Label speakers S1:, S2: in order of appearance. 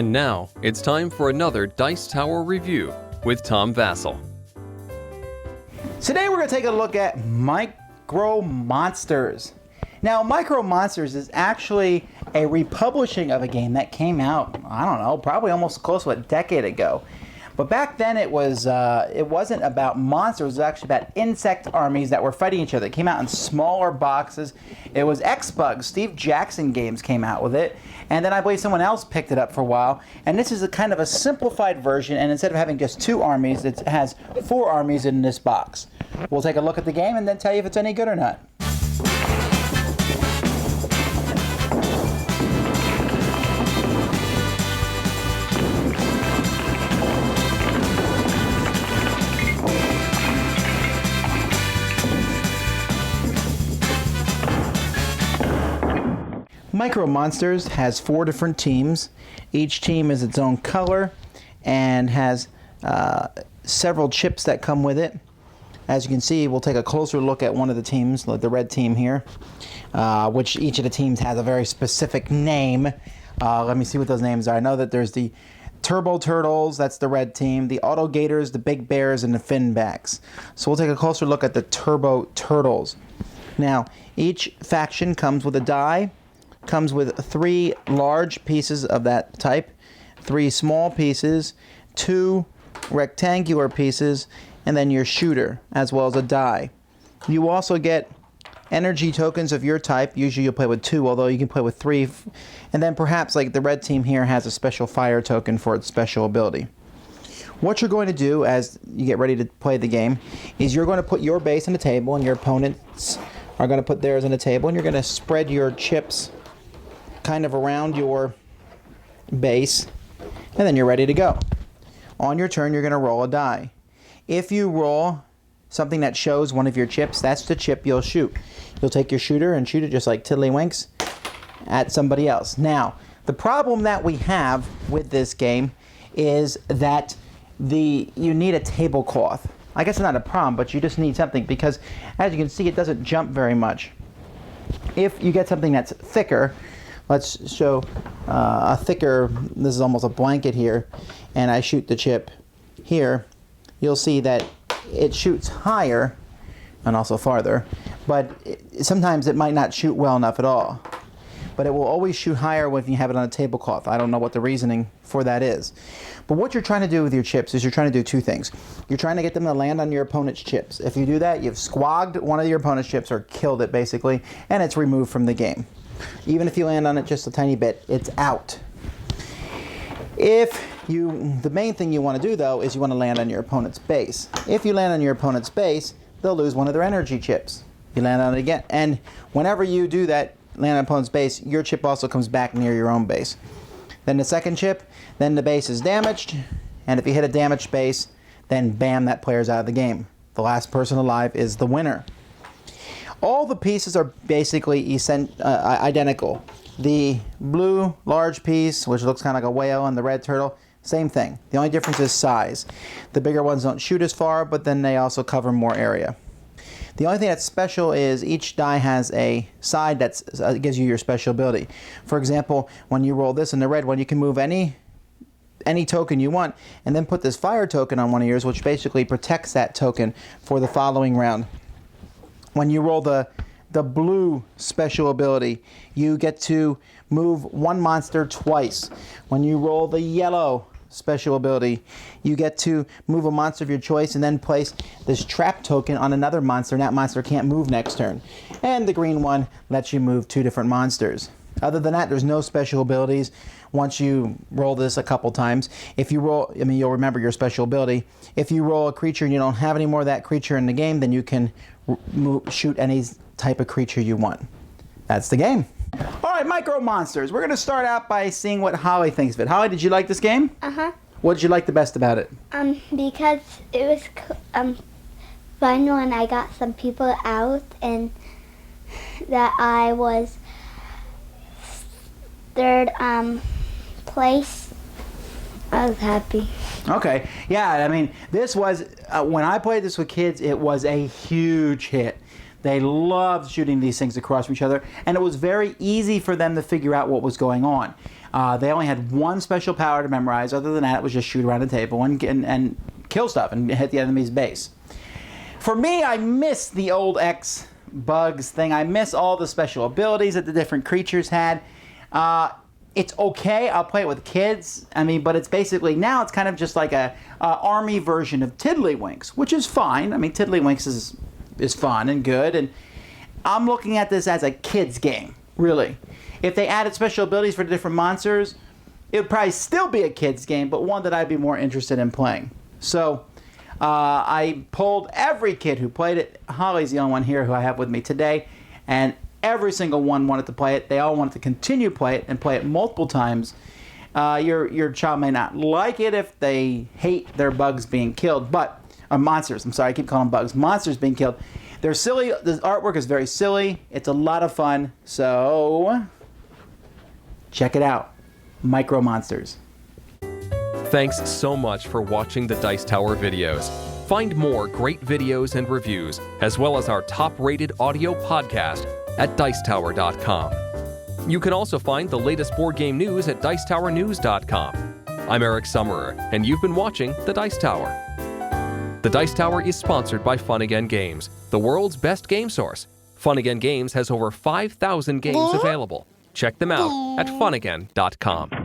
S1: And now, it's time for another Dice Tower review with Tom Vasel.
S2: Today we're going to take a look at Micro Monsters. Now, Micro Monsters is actually a republishing of a game that came out, I don't know, probably almost close to a decade ago. But back then it wasn't about monsters, it was actually about insect armies that were fighting each other. It came out in smaller boxes. It was X-Bug. Steve Jackson Games came out with it. And then I believe someone else picked it up for a while. And this is a kind of a simplified version, and instead of having just 2 armies, it has 4 armies in this box. We'll take a look at the game and then tell you if it's any good or not. Micro Monsters has 4 different teams. Each team is its own color and has several chips that come with it. As you can see, we'll take a closer look at one of the teams, like the red team here, which each of the teams has a very specific name. Let me see what those names are. I know that there's the Turbo Turtles, that's the red team, the Auto Gators, the Big Bears, and the Finbacks. So we'll take a closer look at the Turbo Turtles. Now, each faction comes with a die. Comes with 3 large pieces of that type, 3 small pieces, 2 rectangular pieces, and then your shooter, as well as a die. You also get energy tokens of your type. Usually you'll play with 2, although you can play with 3. And then perhaps, like the red team here, has a special fire token for its special ability. What you're going to do as you get ready to play the game is you're going to put your base on the table, and your opponents are going to put theirs on the table, and you're going to spread your chips kind of around your base, and then you're ready to go. On your turn, you're going to roll a die. If you roll something that shows one of your chips, that's the chip you'll shoot. You'll take your shooter and shoot it just like tiddlywinks at somebody else. Now, the problem that we have with this game is that you need a tablecloth. I guess it's not a problem, but you just need something because, as you can see, it doesn't jump very much. If you get something that's thicker, let's show a thicker, this is almost a blanket here, and I shoot the chip here, you'll see that it shoots higher and also farther, but sometimes it might not shoot well enough at all. But it will always shoot higher when you have it on a tablecloth. I don't know what the reasoning for that is. But what you're trying to do with your chips is you're trying to do 2 things. You're trying to get them to land on your opponent's chips. If you do that, you've squagged one of your opponent's chips or killed it basically, and it's removed from the game. Even if you land on it just a tiny bit, it's out. The main thing you want to do though is you want to land on your opponent's base. If you land on your opponent's base, they'll lose one of their energy chips. You land on it again, and whenever you do that, land on opponent's base, your chip also comes back near your own base. Then the second chip, then the base is damaged, and if you hit a damaged base, then bam, that player's out of the game. The last person alive is the winner. All the pieces are basically identical. The blue large piece, which looks kind of like a whale, and the red turtle, same thing. The only difference is size. The bigger ones don't shoot as far, but then they also cover more area. The only thing that's special is each die has a side that gives you your special ability. For example, when you roll this in the red one, you can move any token you want, and then put this fire token on one of yours, which basically protects that token for the following round. When you roll the blue special ability, you get to move 1 monster twice. When you roll the yellow special ability, you get to move a monster of your choice and then place this trap token on another monster, and that monster can't move next turn. And the green one lets you move 2 different monsters. Other than that, there's no special abilities once you roll this a couple times. If you roll, you'll remember your special ability. If you roll a creature and you don't have any more of that creature in the game, then you can shoot any type of creature you want. That's the game. All right, Micro Monsters. We're going to start out by seeing what Holly thinks of it. Holly, did you like this game?
S3: Uh-huh.
S2: What did you like the best about it?
S3: Because it was fun when I got some people out and that I was 3rd place. I was happy.
S2: Okay. Yeah, I mean, this was, when I played this with kids, it was a huge hit. They loved shooting these things across from each other, and it was very easy for them to figure out what was going on. They only had one special power to memorize. Other than that, it was just shoot around the table and kill stuff and hit the enemy's base. For me, I miss the old X bugs thing. I miss all the special abilities that the different creatures had. It's okay. I'll play it with kids. I mean, but it's basically now it's kind of just like a army version of Tiddlywinks, which is fine. I mean, Tiddlywinks is fun and good, and I'm looking at this as a kids game, really. If they added special abilities for the different monsters, it would probably still be a kids game, but one that I'd be more interested in playing. So I polled every kid who played it. Holly's the only one here who I have with me today, and every single one wanted to play it. They all wanted to continue to play it and play it multiple times. Your child may not like it if they hate their bugs being killed, but monsters. I'm sorry, I keep calling them bugs. Monsters being killed. They're silly. The artwork is very silly. It's a lot of fun. So check it out. Micro Monsters.
S1: Thanks so much for watching the Dice Tower videos. Find more great videos and reviews, as well as our top-rated audio podcast at Dicetower.com. You can also find the latest board game news at Dicetowernews.com. I'm Eric Summerer, and you've been watching The Dice Tower. The Dice Tower is sponsored by Fun Again Games, the world's best game source. Fun Again Games has over 5,000 games available. Check them out at funagain.com.